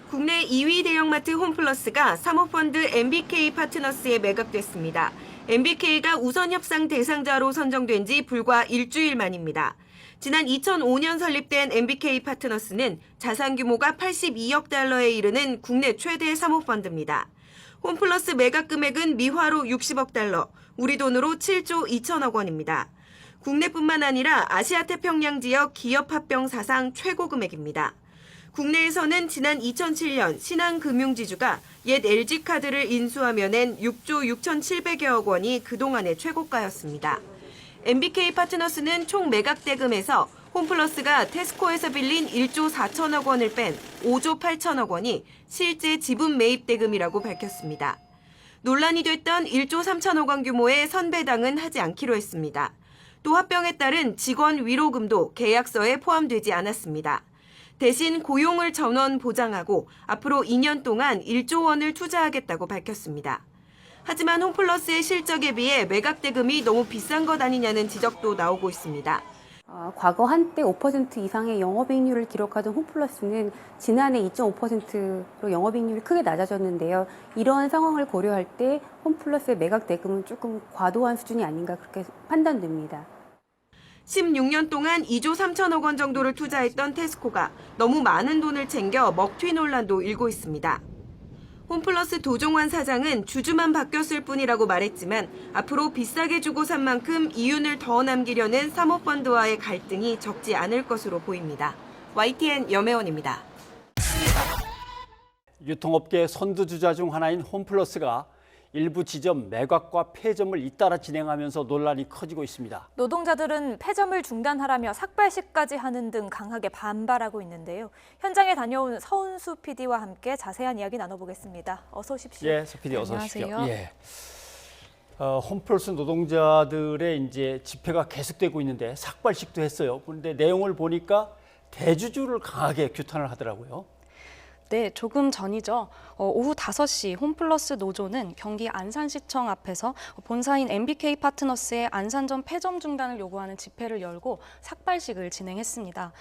국내 2위 대형마트 홈플러스가 사모펀드 MBK 파트너스에 매각됐습니다. MBK가 우선 협상 대상자로 선정된 지 불과 일주일 만입니다. 지난 2005년 설립된 MBK 파트너스는 자산 규모가 82억 달러에 이르는 국내 최대 사모펀드입니다. 홈플러스 매각 금액은 미화로 60억 달러, 우리 돈으로 7조 2천억 원입니다. 국내뿐만 아니라 아시아 태평양 지역 기업 합병 사상 최고 금액입니다. 국내에서는 지난 2007년 신한금융지주가 옛 LG카드를 인수하며 낸 6조 6,700여억 원이 그동안의 최고가였습니다. MBK 파트너스는 총 매각 대금에서 홈플러스가 테스코에서 빌린 1조 4천억 원을 뺀 5조 8천억 원이 실제 지분 매입 대금이라고 밝혔습니다. 논란이 됐던 1조 3천억 원 규모의 선배당은 하지 않기로 했습니다. 또 합병에 따른 직원 위로금도 계약서에 포함되지 않았습니다. 대신 고용을 전원 보장하고 앞으로 2년 동안 1조 원을 투자하겠다고 밝혔습니다. 하지만 홈플러스의 실적에 비해 매각 대금이 너무 비싼 것 아니냐는 지적도 나오고 있습니다. 과거 한때 5% 이상의 영업이익률을 기록하던 홈플러스는 지난해 2.5%로 영업이익률이 크게 낮아졌는데요. 이러한 상황을 고려할 때 홈플러스의 매각 대금은 조금 과도한 수준이 아닌가 그렇게 판단됩니다. 16년 동안 2조 3천억 원 정도를 투자했던 테스코가 너무 많은 돈을 챙겨 먹튀 논란도 일고 있습니다. 홈플러스 도종환 사장은 주주만 바뀌었을 뿐이라고 말했지만 앞으로 비싸게 주고 산 만큼 이윤을 더 남기려는 사모펀드와의 갈등이 적지 않을 것으로 보입니다. YTN 염혜원입니다. 유통업계 선두주자 중 하나인 홈플러스가 일부 지점 매각과 폐점을 잇따라 진행하면서 논란이 커지고 있습니다. 노동자들은 폐점을 중단하라며 삭발식까지 하는 등 강하게 반발하고 있는데요. 현장에 다녀온 서은수 PD와 함께 자세한 이야기 나눠보겠습니다. 어서 오십시오. 예, 서 PD 어서 오십시오. 안녕하세요. 예. 홈플러스 노동자들의 이제 집회가 계속되고 있는데 삭발식도 했어요. 그런데 내용을 보니까 대주주를 강하게 규탄을 하더라고요. 네, 조금 전이죠. 오후 5시 홈플러스 노조는 경기 안산시청 앞에서 본사인 MBK 파트너스의 안산점 폐점 중단을 요구하는 집회를 열고 삭발식을 진행했습니다.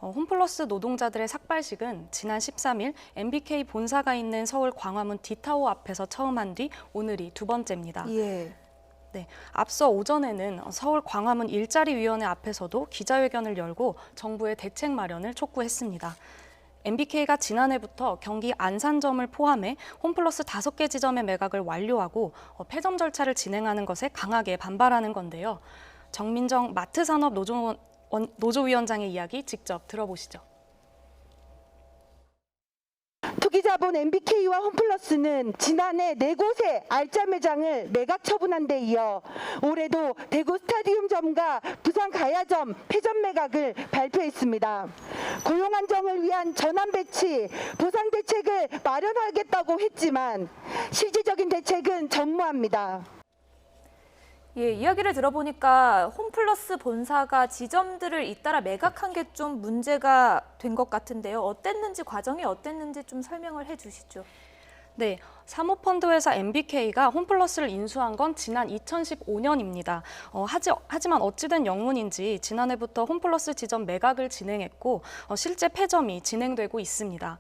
홈플러스 노동자들의 삭발식은 지난 13일 MBK 본사가 있는 서울 광화문 D타워 앞에서 처음 한 뒤 오늘이 두 번째입니다. 예. 네, 앞서 오전에는 서울 광화문 일자리위원회 앞에서도 기자회견을 열고 정부의 대책 마련을 촉구했습니다. MBK가 지난해부터 경기 안산점을 포함해 홈플러스 5개 지점의 매각을 완료하고 폐점 절차를 진행하는 것에 강하게 반발하는 건데요. 정민정 마트산업 노조위원장의 이야기 직접 들어보시죠. 투기자본 MBK와 홈플러스는 지난해 4곳의 알짜 매장을 매각 처분한 데 이어 올해도 대구 스타디움점과 부산 가야점 폐점 매각을 발표했습니다. 고용 안정을 위한 전환 배치, 보상 대책을 마련하겠다고 했지만 실질적인 대책은 전무합니다. 예, 이야기를 들어보니까 홈플러스 본사가 지점들을 잇따라 매각한 게 좀 문제가 된 것 같은데요. 어땠는지, 과정이 어땠는지 좀 설명을 해주시죠. 네, 사모펀드 회사 MBK가 홈플러스를 인수한 건 지난 2015년입니다. 하지만 어찌된 영문인지 지난해부터 홈플러스 지점 매각을 진행했고 실제 폐점이 진행되고 있습니다.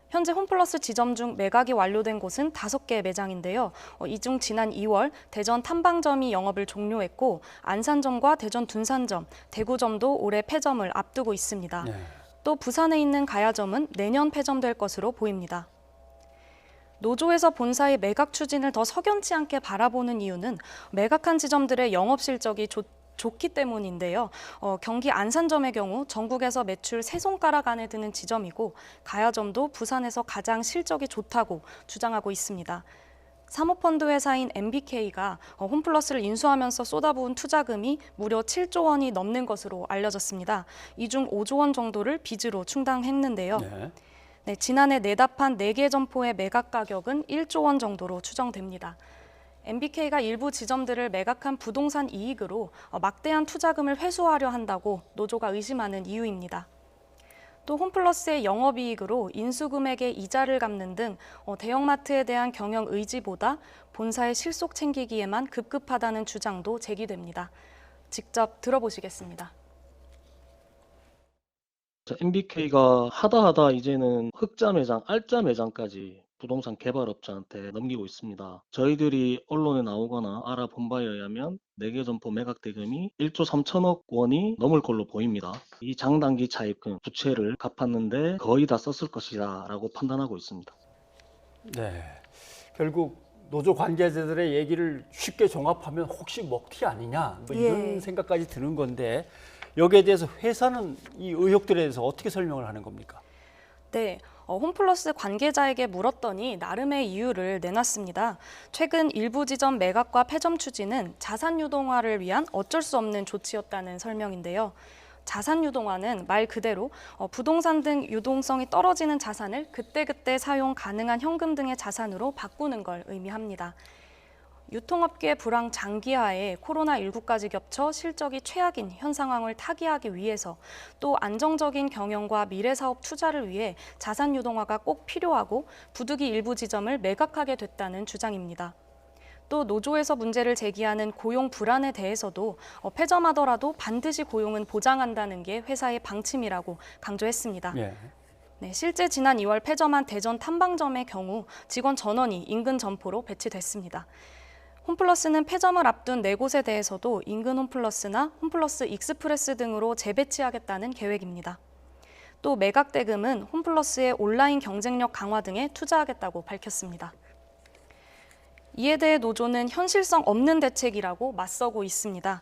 현재 홈플러스 지점 중 매각이 완료된 곳은 5개 매장인데요. 이 중 지난 2월 대전 탐방점이 영업을 종료했고 안산점과 대전 둔산점, 대구점도 올해 폐점을 앞두고 있습니다. 네. 또 부산에 있는 가야점은 내년 폐점될 것으로 보입니다. 노조에서 본사의 매각 추진을 더 석연치 않게 바라보는 이유는 매각한 지점들의 영업 실적이 좋기 때문인데요. 경기 안산점의 경우 전국에서 매출 3손가락 안에 드는 지점이고 가야점도 부산에서 가장 실적이 좋다고 주장하고 있습니다. 사모펀드 회사인 MBK가 홈플러스를 인수하면서 쏟아부은 투자금이 무려 7조 원이 넘는 것으로 알려졌습니다. 이 중 5조 원 정도를 빚으로 충당했는데요. 네, 지난해 내답한 4개 점포의 매각 가격은 1조 원 정도로 추정됩니다. MBK가 일부 지점들을 매각한 부동산 이익으로 막대한 투자금을 회수하려 한다고 노조가 의심하는 이유입니다. 또 홈플러스의 영업이익으로 인수금액의 이자를 갚는 등 대형마트에 대한 경영 의지보다 본사의 실속 챙기기에만 급급하다는 주장도 제기됩니다. 직접 들어보시겠습니다. MBK가 하다 이제는 흑자 매장, 알짜 매장까지 부동산 개발업자한테 넘기고 있습니다. 저희들이 언론에 나오거나 알아본 바에 의하면 4개 점포 매각 대금이 1조 3천억 원이 넘을 걸로 보입니다. 이 장단기 차입금 부채를 갚았는데 거의 다 썼을 것이다 라고 판단하고 있습니다. 네. 결국 노조 관계자들의 얘기를 쉽게 종합하면 혹시 먹튀 아니냐 뭐 이런 예. 생각까지 드는 건데 여기에 대해서 회사는 이 의혹들에 대해서 어떻게 설명을 하는 겁니까? 네, 홈플러스 관계자에게 물었더니 나름의 이유를 내놨습니다. 최근 일부 지점 매각과 폐점 추진은 자산 유동화를 위한 어쩔 수 없는 조치였다는 설명인데요. 자산 유동화는 말 그대로 부동산 등 유동성이 떨어지는 자산을 그때그때 사용 가능한 현금 등의 자산으로 바꾸는 걸 의미합니다. 유통업계의 불황 장기화에 코로나19까지 겹쳐 실적이 최악인 현 상황을 타개하기 위해서 또 안정적인 경영과 미래사업 투자를 위해 자산 유동화가 꼭 필요하고 부득이 일부 지점을 매각하게 됐다는 주장입니다. 또 노조에서 문제를 제기하는 고용 불안에 대해서도 폐점하더라도 반드시 고용은 보장한다는 게 회사의 방침이라고 강조했습니다. 예. 네, 실제 지난 2월 폐점한 대전 탐방점의 경우 직원 전원이 인근 점포로 배치됐습니다. 홈플러스는 폐점을 앞둔 4곳에 대해서도 인근 홈플러스나 홈플러스 익스프레스 등으로 재배치하겠다는 계획입니다. 또 매각 대금은 홈플러스의 온라인 경쟁력 강화 등에 투자하겠다고 밝혔습니다. 이에 대해 노조는 현실성 없는 대책이라고 맞서고 있습니다.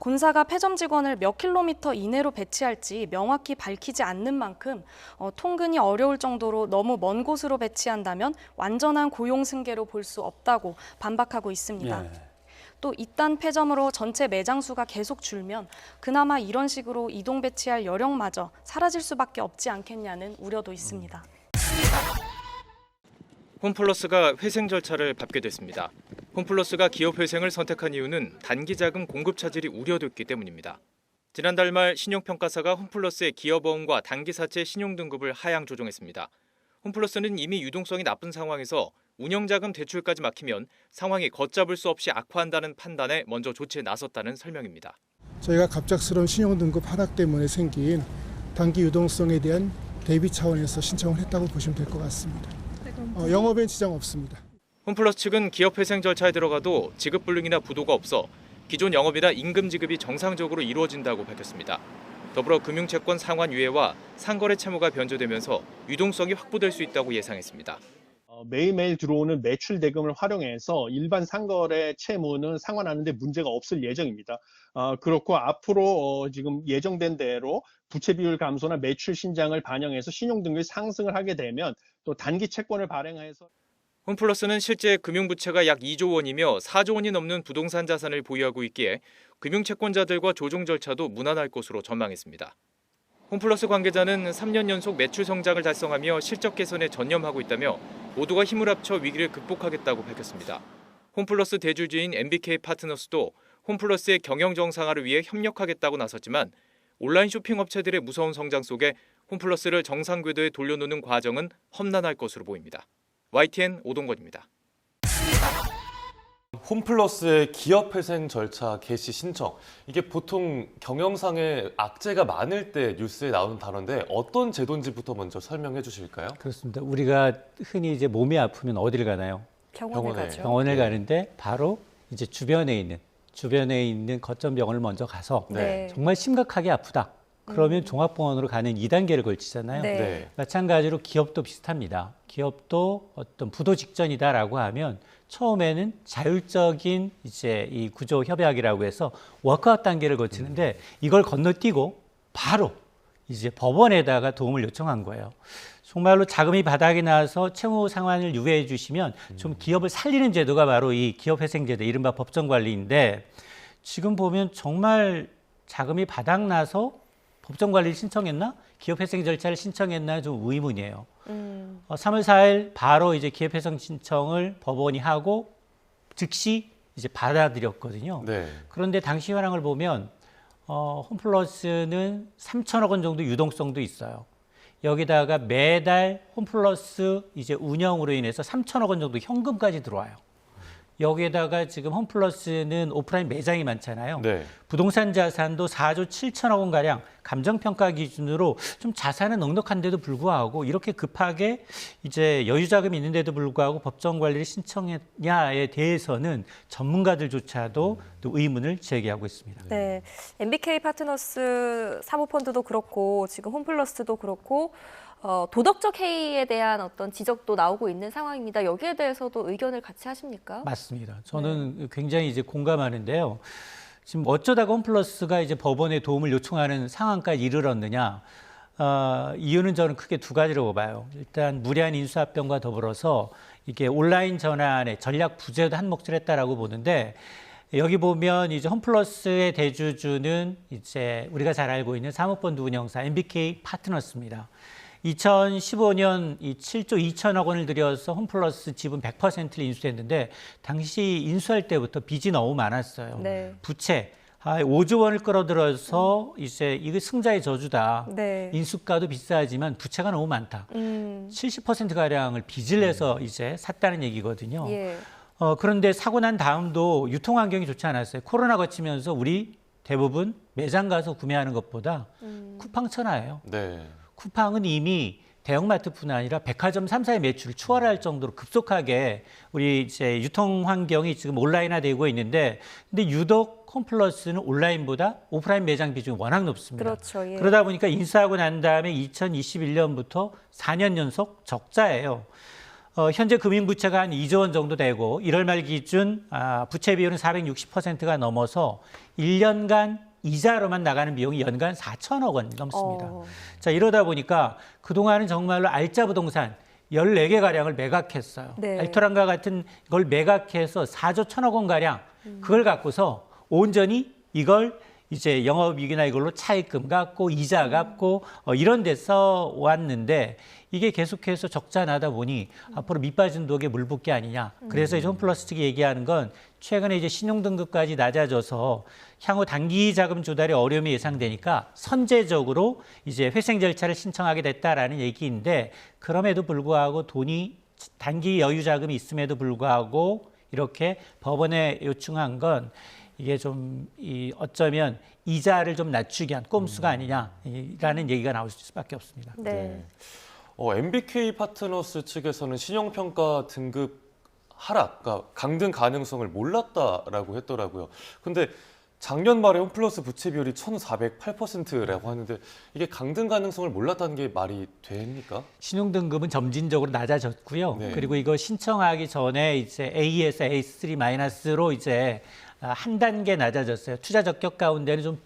본사가 폐점 직원을 몇 킬로미터 이내로 배치할지 명확히 밝히지 않는 만큼 통근이 어려울 정도로 너무 먼 곳으로 배치한다면 완전한 고용 승계로 볼 수 없다고 반박하고 있습니다. 예. 또 이딴 폐점으로 전체 매장 수가 계속 줄면 그나마 이런 식으로 이동 배치할 여력마저 사라질 수밖에 없지 않겠냐는 우려도 있습니다. 홈플러스가 회생 절차를 밟게 됐습니다. 홈플러스가 기업 회생을 선택한 이유는 단기 자금 공급 차질이 우려됐기 때문입니다. 지난달 말 신용평가사가 홈플러스의 기업어음과 단기 사채 신용 등급을 하향 조정했습니다. 홈플러스는 이미 유동성이 나쁜 상황에서 운영자금 대출까지 막히면 상황이 걷잡을 수 없이 악화한다는 판단에 먼저 조치에 나섰다는 설명입니다. 저희가 갑작스러운 신용 등급 하락 때문에 생긴 단기 유동성에 대한 대비 차원에서 신청을 했다고 보시면 될 것 같습니다. 영업엔 지장 없습니다. 홈플러스 측은 기업 회생 절차에 들어가도 지급 불능이나 부도가 없어 기존 영업이나 임금 지급이 정상적으로 이루어진다고 밝혔습니다. 더불어 금융채권 상환 유예와 상거래 채무가 변조되면서 유동성이 확보될 수 있다고 예상했습니다. 매일매일 들어오는 매출 대금을 활용해서 일반 상거래 채무는 상환하는 데 문제가 없을 예정입니다. 그렇고 앞으로 지금 예정된 대로 부채 비율 감소나 매출 신장을 반영해서 신용 등급이 상승을 하게 되면 또 단기 채권을 발행해서 홈플러스는 실제 금융부채가 약 2조 원이며 4조 원이 넘는 부동산 자산을 보유하고 있기에 금융채권자들과 조정 절차도 무난할 것으로 전망했습니다. 홈플러스 관계자는 3년 연속 매출 성장을 달성하며 실적 개선에 전념하고 있다며 모두가 힘을 합쳐 위기를 극복하겠다고 밝혔습니다. 홈플러스 대주주인 MBK 파트너스도 홈플러스의 경영 정상화를 위해 협력하겠다고 나섰지만 온라인 쇼핑 업체들의 무서운 성장 속에 홈플러스를 정상 궤도에 돌려놓는 과정은 험난할 것으로 보입니다. YTN 오동건입니다. 홈플러스의 기업회생 절차 개시 신청, 이게 보통 경영상에 악재가 많을 때 뉴스에 나오는 단어인데 어떤 제도인지부터 먼저 설명해 주실까요? 그렇습니다. 우리가 흔히 이제 몸이 아프면 어디를 가나요? 병원에 가죠. 병원을 네. 가는데 바로 이제 주변에 있는 거점 병원을 먼저 가서 네. 정말 심각하게 아프다. 그러면 종합병원으로 가는 2단계를 걸치잖아요. 네. 네. 마찬가지로 기업도 비슷합니다. 기업도 어떤 부도 직전이다라고 하면 처음에는 자율적인 이제 이 구조 협약이라고 해서 워크아웃 단계를 거치는데 이걸 건너뛰고 바로 이제 법원에다가 도움을 요청한 거예요. 정말로 자금이 바닥이 나서 채무 상환을 유예해 주시면 좀 기업을 살리는 제도가 바로 이 기업회생제도, 이른바 법정관리인데 지금 보면 정말 자금이 바닥 나서 법정관리를 신청했나? 기업회생 절차를 신청했나? 좀 의문이에요. 3월 4일 바로 이제 기업회생 신청을 법원이 하고 즉시 이제 받아들였거든요. 네. 그런데 당시 현황을 보면 홈플러스는 3천억 원 정도 유동성도 있어요. 여기다가 매달 홈플러스 이제 운영으로 인해서 3천억 원 정도 현금까지 들어와요. 여기에다가 지금 홈플러스는 오프라인 매장이 많잖아요. 네. 부동산 자산도 4조 7천억 원 가량 감정평가 기준으로 좀 자산은 넉넉한데도 불구하고 이렇게 급하게 이제 여유 자금이 있는데도 불구하고 법정 관리를 신청했냐에 대해서는 전문가들조차도 또 의문을 제기하고 있습니다. 네, MBK 파트너스 사모펀드도 그렇고 지금 홈플러스도 그렇고 도덕적 해이에 대한 어떤 지적도 나오고 있는 상황입니다. 여기에 대해서도 의견을 같이 하십니까? 맞습니다. 저는 굉장히 이제 공감하는데요. 지금 어쩌다가 홈플러스가 이제 법원에 도움을 요청하는 상황까지 이르렀느냐? 이유는 저는 크게 두 가지로 봐요. 일단 무리한 인수합병과 더불어서 이게 온라인 전환의 전략 부재도 한 몫을 했다라고 보는데 여기 보면 이제 홈플러스의 대주주는 이제 우리가 잘 알고 있는 사모펀드 운영사 MBK 파트너스입니다. 2015년 이 7조 2천억 원을 들여서 홈플러스 지분 100%를 인수했는데 당시 인수할 때부터 빚이 너무 많았어요. 네. 부채 5조 원을 끌어들여서 이제 이거 승자의 저주다. 네. 인수가도 비싸지만 부채가 너무 많다. 70% 가량을 빚을 내서 이제 샀다는 얘기거든요. 예. 그런데 사고 난 다음도 유통 환경이 좋지 않았어요. 코로나 거치면서 우리 대부분 매장 가서 구매하는 것보다 쿠팡 천하예요. 네. 쿠팡은 이미 대형마트뿐 아니라 백화점 3사의 매출을 추월할 정도로 급속하게 우리 이제 유통 환경이 지금 온라인화되고 있는데 근데 유독 홈플러스는 온라인보다 오프라인 매장 비중이 워낙 높습니다. 그렇죠. 예. 그러다 보니까 인수하고 난 다음에 2021년부터 4년 연속 적자예요. 현재 금융부채가 한 2조 원 정도 되고 1월 말 기준 부채 비율은 460%가 넘어서 1년간 이자로만 나가는 비용이 연간 4천억 원 넘습니다. 자, 이러다 보니까 그동안은 정말로 알짜 부동산 14개 가량을 매각했어요. 네. 알토란과 같은 걸 매각해서 4조 1천억 원 가량 그걸 갖고서 온전히 이걸 이제 영업이익이나 이걸로 차입금 갚고 이자 갚고 이런 데 써왔는데 이게 계속해서 적자 나다 보니 앞으로 밑빠진 독에 물 붓기 아니냐. 그래서 이제 홈플러스 측이 얘기하는 건 최근에 이제 신용등급까지 낮아져서 향후 단기 자금 조달에 어려움이 예상되니까 선제적으로 이제 회생 절차를 신청하게 됐다라는 얘기인데 그럼에도 불구하고 돈이 단기 여유 자금이 있음에도 불구하고 이렇게 법원에 요청한 건 이게 좀 어쩌면 이자를 좀 낮추기 위한 꼼수가 아니냐라는 얘기가 나올 수밖에 없습니다. 네. MBK 파트너스 측에서는 신용평가 등급 하락, 그러니까 강등 가능성을 몰랐다라고 했더라고요. 근데 작년 말에 홈플러스 부채 비율이 1,408%라고 하는데 이게 강등 가능성을 몰랐다는 게 말이 됩니까? 신용등급은 점진적으로 낮아졌고요. 네. 그리고 이거 신청하기 전에 이제 A에서 A3-로 이제 한 단계 낮아졌어요. 투자 적격 가운데는 좀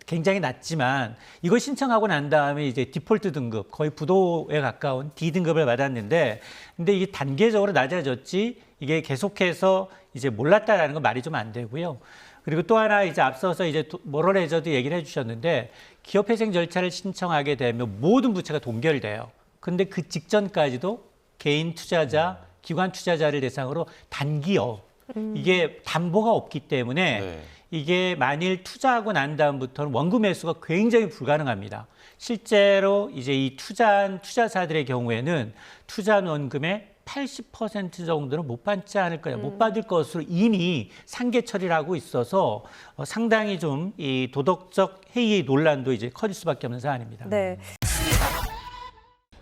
굉장히 낮지만 이걸 신청하고 난 다음에 이제 디폴트 등급, 거의 부도에 가까운 D 등급을 받았는데 근데 이게 단계적으로 낮아졌지 이게 계속해서 이제 몰랐다라는 건 말이 좀 안 되고요. 그리고 또 하나 이제 앞서서 이제 모럴 해저드 얘기를 해주셨는데 기업회생 절차를 신청하게 되면 모든 부채가 동결돼요. 근데 그 직전까지도 개인 투자자, 기관 투자자를 대상으로 단기업 이게 담보가 없기 때문에 네. 이게 만일 투자하고 난 다음부터는 원금 회수가 굉장히 불가능합니다. 실제로 이제 이 투자한 투자사들의 경우에는 투자한 원금의 80% 정도는 못 받지 않을 거예요. 못 받을 것으로 이미 상계 처리를 하고 있어서 상당히 좀 이 도덕적 해이의 논란도 이제 커질 수밖에 없는 사안입니다. 네.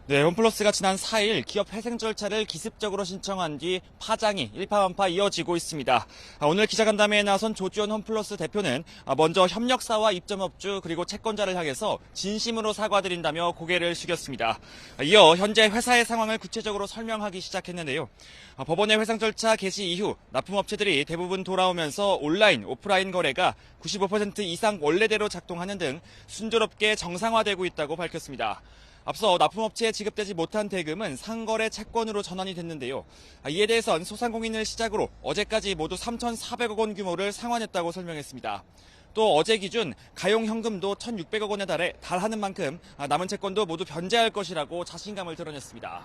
네, 홈플러스가 지난 4일 기업 회생 절차를 기습적으로 신청한 뒤 파장이 일파만파 이어지고 있습니다. 오늘 기자간담회에 나선 조지원 홈플러스 대표는 먼저 협력사와 입점업주 그리고 채권자를 향해서 진심으로 사과드린다며 고개를 숙였습니다. 이어 현재 회사의 상황을 구체적으로 설명하기 시작했는데요. 법원의 회상 절차 개시 이후 납품업체들이 대부분 돌아오면서 온라인, 오프라인 거래가 95% 이상 원래대로 작동하는 등 순조롭게 정상화되고 있다고 밝혔습니다. 앞서 납품업체에 지급되지 못한 대금은 상거래 채권으로 전환이 됐는데요. 이에 대해선 소상공인을 시작으로 어제까지 모두 3,400억 원 규모를 상환했다고 설명했습니다. 또 어제 기준 가용 현금도 1,600억 원에 달하는 만큼 남은 채권도 모두 변제할 것이라고 자신감을 드러냈습니다.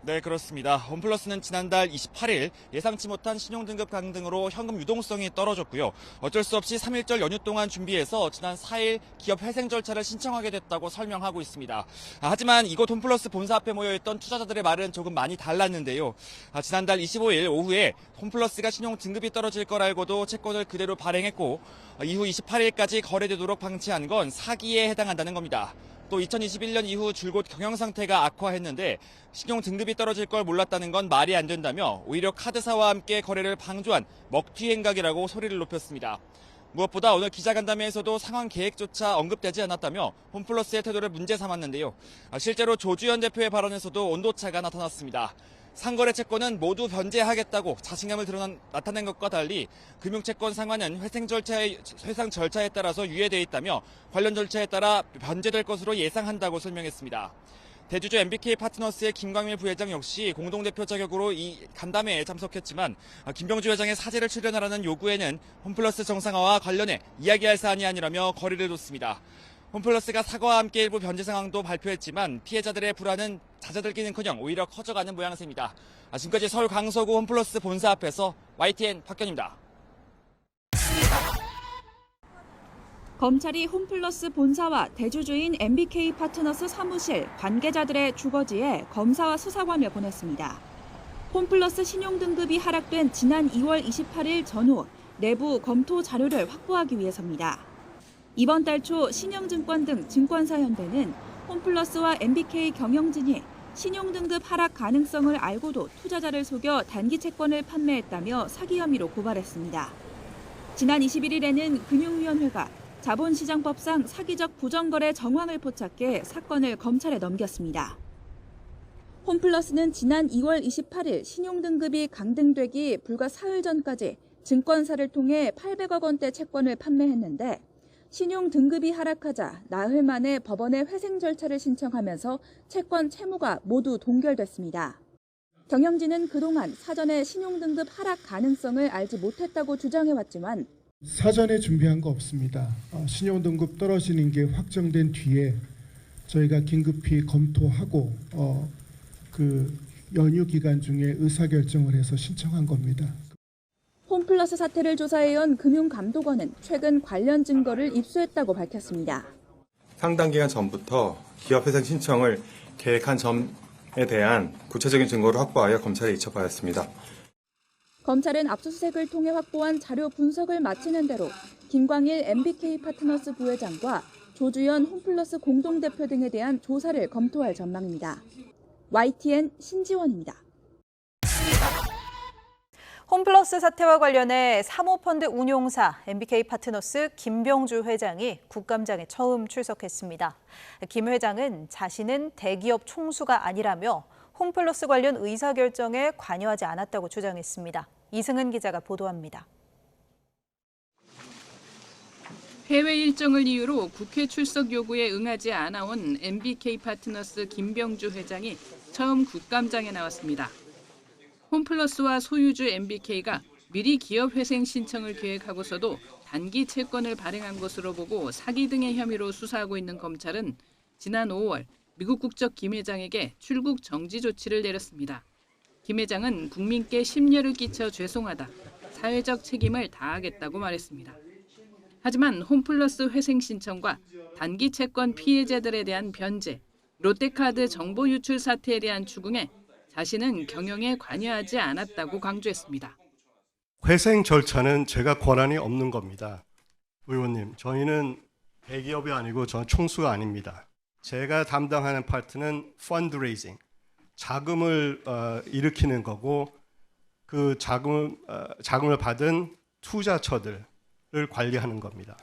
네, 그렇습니다. 홈플러스는 지난달 28일 예상치 못한 신용등급 강등으로 현금 유동성이 떨어졌고요. 어쩔 수 없이 3일절 연휴 동안 준비해서 지난 4일 기업 회생 절차를 신청하게 됐다고 설명하고 있습니다. 하지만 이곳 홈플러스 본사 앞에 모여있던 투자자들의 말은 조금 많이 달랐는데요. 지난달 25일 오후에 홈플러스가 신용등급이 떨어질 걸 알고도 채권을 그대로 발행했고 이후 28일까지 거래되도록 방치한 건 사기에 해당한다는 겁니다. 또 2021년 이후 줄곧 경영 상태가 악화했는데 신용 등급이 떨어질 걸 몰랐다는 건 말이 안 된다며 오히려 카드사와 함께 거래를 방조한 먹튀 행각이라고 소리를 높였습니다. 무엇보다 오늘 기자간담회에서도 상황 계획조차 언급되지 않았다며 홈플러스의 태도를 문제 삼았는데요. 실제로 조주현 대표의 발언에서도 온도차가 나타났습니다. 상거래 채권은 모두 변제하겠다고 자신감을 나타낸 것과 달리 금융채권 상환은 회상 절차에 따라서 유예돼 있다며 관련 절차에 따라 변제될 것으로 예상한다고 설명했습니다. 대주주 MBK 파트너스의 김광일 부회장 역시 공동대표 자격으로 이 간담회에 참석했지만 김병주 회장의 사죄를 출연하라는 요구에는 홈플러스 정상화와 관련해 이야기할 사안이 아니라며 거리를 뒀습니다. 홈플러스가 사과와 함께 일부 변제 상황도 발표했지만 피해자들의 불안은 잦아들기는커녕 오히려 커져가는 모양새입니다. 지금까지 서울 강서구 홈플러스 본사 앞에서 YTN 박견입니다. 검찰이 홈플러스 본사와 대주주인 MBK 파트너스 사무실 관계자들의 주거지에 검사와 수사관을 보냈습니다. 홈플러스 신용등급이 하락된 지난 2월 28일 전후 내부 검토 자료를 확보하기 위해서입니다. 이번 달 초 신영증권 등 증권사연대는 홈플러스와 MBK 경영진이 신용등급 하락 가능성을 알고도 투자자를 속여 단기 채권을 판매했다며 사기 혐의로 고발했습니다. 지난 21일에는 금융위원회가 자본시장법상 사기적 부정거래 정황을 포착해 사건을 검찰에 넘겼습니다. 홈플러스는 지난 2월 28일 신용등급이 강등되기 불과 사흘 전까지 증권사를 통해 800억 원대 채권을 판매했는데 신용등급이 하락하자 나흘 만에 법원에 회생 절차를 신청하면서 채권 채무가 모두 동결됐습니다. 경영진은 그동안 사전에 신용등급 하락 가능성을 알지 못했다고 주장해왔지만 사전에 준비한 거 없습니다. 신용등급 떨어지는 게 확정된 뒤에 저희가 긴급히 검토하고 그 연휴 기간 중에 의사결정을 해서 신청한 겁니다. 홈플러스 사태를 조사해온 금융감독원은 최근 관련 증거를 입수했다고 밝혔습니다. 상당 기간 전부터 기업 회생 신청을 계획한 점에 대한 구체적인 증거를 확보하여 검찰에 이첩하였습니다. 검찰은 압수수색을 통해 확보한 자료 분석을 마치는 대로 김광일 MBK 파트너스 부회장과 조주현 홈플러스 공동대표 등에 대한 조사를 검토할 전망입니다. YTN 신지원입니다. 홈플러스 사태와 관련해 사모펀드 운용사 MBK 파트너스 김병주 회장이 국감장에 처음 출석했습니다. 김 회장은 자신은 대기업 총수가 아니라며 홈플러스 관련 의사결정에 관여하지 않았다고 주장했습니다. 이승은 기자가 보도합니다. 해외 일정을 이유로 국회 출석 요구에 응하지 않아 온 MBK 파트너스 김병주 회장이 처음 국감장에 나왔습니다. 홈플러스와 소유주 MBK가 미리 기업 회생 신청을 계획하고서도 단기 채권을 발행한 것으로 보고 사기 등의 혐의로 수사하고 있는 검찰은 지난 5월 미국 국적 김 회장에게 출국 정지 조치를 내렸습니다. 김 회장은 국민께 심려를 끼쳐 죄송하다, 사회적 책임을 다하겠다고 말했습니다. 하지만 홈플러스 회생 신청과 단기 채권 피해자들에 대한 변제, 롯데카드 정보 유출 사태에 대한 추궁에 자신은 경영에 관여하지 않았다고 강조했습니다. 회생 절차는 제가 권한이 없는 겁니다. 의원님, 저희는 대기업이 아니고 저는 총수가 아닙니다. 제가 담당하는 파트는 펀드레이징, 자금을 일으키는 거고 그 자금을 받은 투자처들을 관리하는 겁니다.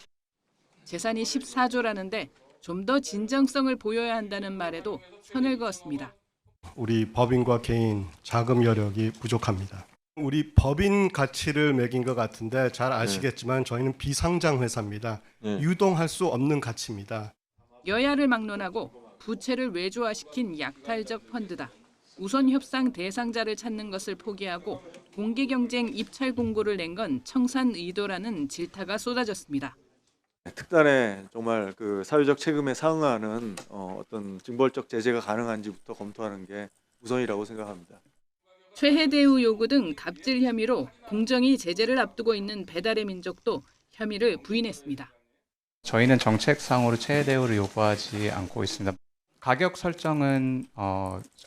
재산이 14조라는데 좀 더 진정성을 보여야 한다는 말에도 선을 그었습니다. 우리 법인과 개인 자금 여력이 부족합니다. 우리 법인 가치를 매긴 것 같은데 잘 아시겠지만 저희는 비상장 회사입니다. 유동할 수 없는 가치입니다. 여야를 막론하고 부채를 외조화시킨 약탈적 펀드다. 우선 협상 대상자를 찾는 것을 포기하고 공개 경쟁 입찰 공고를 낸 건 청산 의도라는 질타가 쏟아졌습니다. 특단의 정말 그 사회적 책임에 상응하는 어떤 징벌적 제재가 가능한지부터 검토하는 게 우선이라고 생각합니다. 최해 대우 요구 등 갑질 혐의로 공정위 제재를 앞두고 있는 배달의 민족도 혐의를 부인했습니다. 저희는 정책상으로 최해 대우를 요구하지 않고 있습니다. 가격 설정은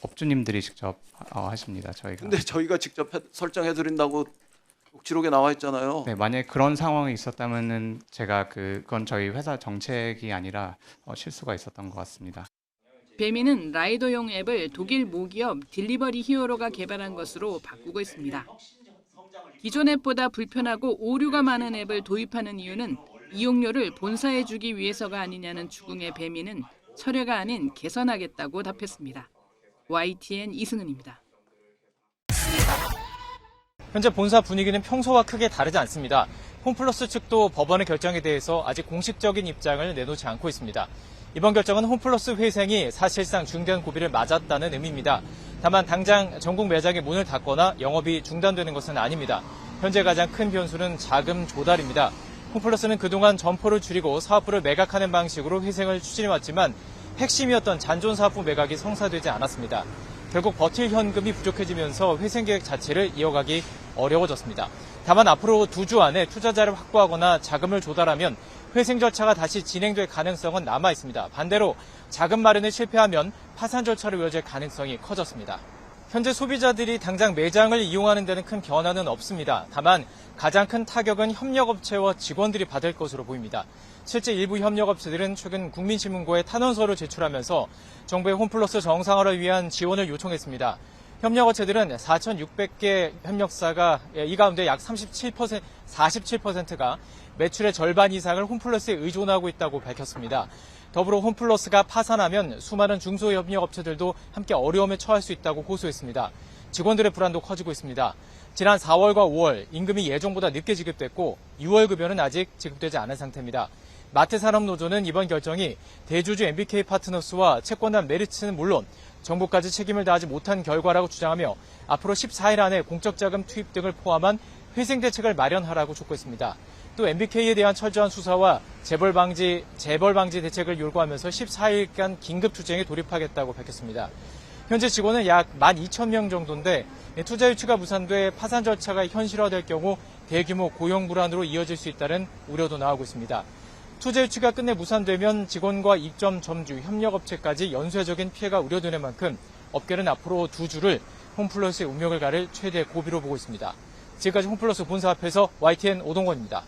업주님들이 직접 하십니다. 저희가. 근데 저희가 직접 설정해 드린다고 녹취록에 나와 있잖아요. 네, 만약에 그런 상황이 있었다면은 제가 그건 저희 회사 정책이 아니라 실수가 있었던 것 같습니다. 배민은 라이더용 앱을 독일 모기업 딜리버리 히어로가 개발한 것으로 바꾸고 있습니다. 기존 앱보다 불편하고 오류가 많은 앱을 도입하는 이유는 이용료를 본사에 주기 위해서가 아니냐는 추궁의 배민은 철회가 아닌 개선하겠다고 답했습니다. YTN 이승은입니다. 현재 본사 분위기는 평소와 크게 다르지 않습니다. 홈플러스 측도 법원의 결정에 대해서 아직 공식적인 입장을 내놓지 않고 있습니다. 이번 결정은 홈플러스 회생이 사실상 중대한 고비를 맞았다는 의미입니다. 다만 당장 전국 매장의 문을 닫거나 영업이 중단되는 것은 아닙니다. 현재 가장 큰 변수는 자금 조달입니다. 홈플러스는 그동안 점포를 줄이고 사업부를 매각하는 방식으로 회생을 추진해왔지만 핵심이었던 잔존사업부 매각이 성사되지 않았습니다. 결국 버틸 현금이 부족해지면서 회생 계획 자체를 이어가기 어려워졌습니다. 다만 앞으로 2주 안에 투자자를 확보하거나 자금을 조달하면 회생 절차가 다시 진행될 가능성은 남아 있습니다. 반대로 자금 마련에 실패하면 파산 절차로 이어질 가능성이 커졌습니다. 현재 소비자들이 당장 매장을 이용하는 데는 큰 변화는 없습니다. 다만 가장 큰 타격은 협력업체와 직원들이 받을 것으로 보입니다. 실제 일부 협력업체들은 최근 국민신문고에 탄원서를 제출하면서 정부의 홈플러스 정상화를 위한 지원을 요청했습니다. 협력업체들은 4,600개 협력사가 이 가운데 약 47%가 매출의 절반 이상을 홈플러스에 의존하고 있다고 밝혔습니다. 더불어 홈플러스가 파산하면 수많은 중소협력업체들도 함께 어려움에 처할 수 있다고 호소했습니다. 직원들의 불안도 커지고 있습니다. 지난 4월과 5월 임금이 예정보다 늦게 지급됐고 6월 급여는 아직 지급되지 않은 상태입니다. 마트산업노조는 이번 결정이 대주주 MBK 파트너스와 채권단 메리츠는 물론 정부까지 책임을 다하지 못한 결과라고 주장하며 앞으로 14일 안에 공적자금 투입 등을 포함한 회생 대책을 마련하라고 촉구했습니다. 또 MBK에 대한 철저한 수사와 재벌 방지 대책을 요구하면서 14일간 긴급 투쟁에 돌입하겠다고 밝혔습니다. 현재 직원은 약 12,000명 정도인데 투자 유치가 무산돼 파산 절차가 현실화될 경우 대규모 고용 불안으로 이어질 수 있다는 우려도 나오고 있습니다. 투자 유치가 끝내 무산되면 직원과 입점 점주, 협력업체까지 연쇄적인 피해가 우려되는 만큼 업계는 앞으로 2주를 홈플러스의 운명을 가를 최대 고비로 보고 있습니다. 지금까지 홈플러스 본사 앞에서 YTN 오동건입니다.